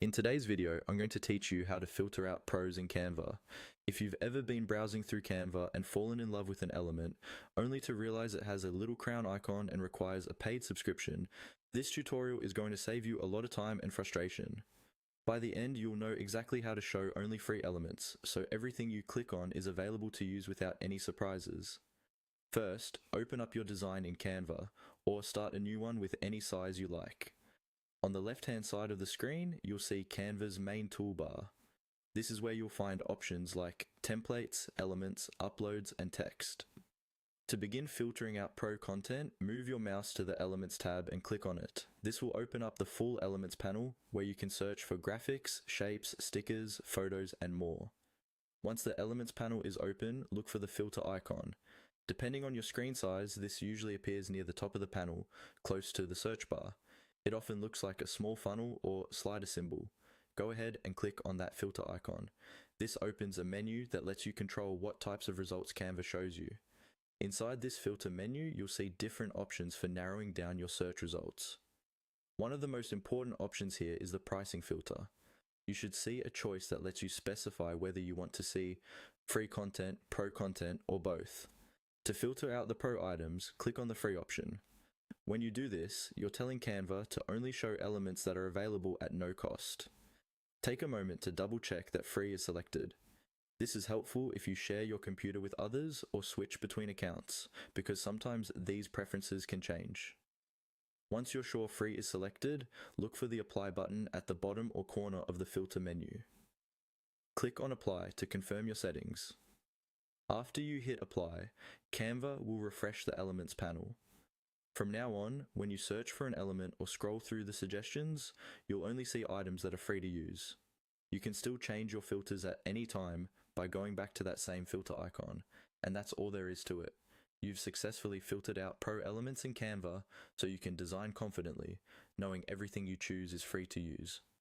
In today's video, I'm going to teach you how to filter out pros in Canva. If you've ever been browsing through Canva and fallen in love with an element, only to realize it has a little crown icon and requires a paid subscription, this tutorial is going to save you a lot of time and frustration. By the end, you'll know exactly how to show only free elements, so everything you click on is available to use without any surprises. First, open up your design in Canva, or start a new one with any size you like. On the left-hand side of the screen, you'll see Canva's main toolbar. This is where you'll find options like templates, elements, uploads, and text. To begin filtering out pro content, move your mouse to the Elements tab and click on it. This will open up the full Elements panel, where you can search for graphics, shapes, stickers, photos, and more. Once the Elements panel is open, look for the filter icon. Depending on your screen size, this usually appears near the top of the panel, close to the search bar. It often looks like a small funnel or slider symbol. Go ahead and click on that filter icon. This opens a menu that lets you control what types of results Canva shows you. Inside this filter menu, you'll see different options for narrowing down your search results. One of the most important options here is the pricing filter. You should see a choice that lets you specify whether you want to see free content, pro content, or both. To filter out the pro items, click on the free option. When you do this, you're telling Canva to only show elements that are available at no cost. Take a moment to double check that free is selected. This is helpful if you share your computer with others or switch between accounts, because sometimes these preferences can change. Once you're sure free is selected, look for the apply button at the bottom or corner of the filter menu. Click on apply to confirm your settings. After you hit apply, Canva will refresh the elements panel. From now on, when you search for an element or scroll through the suggestions, you'll only see items that are free to use. You can still change your filters at any time by going back to that same filter icon, and that's all there is to it. You've successfully filtered out pro elements in Canva so you can design confidently, knowing everything you choose is free to use.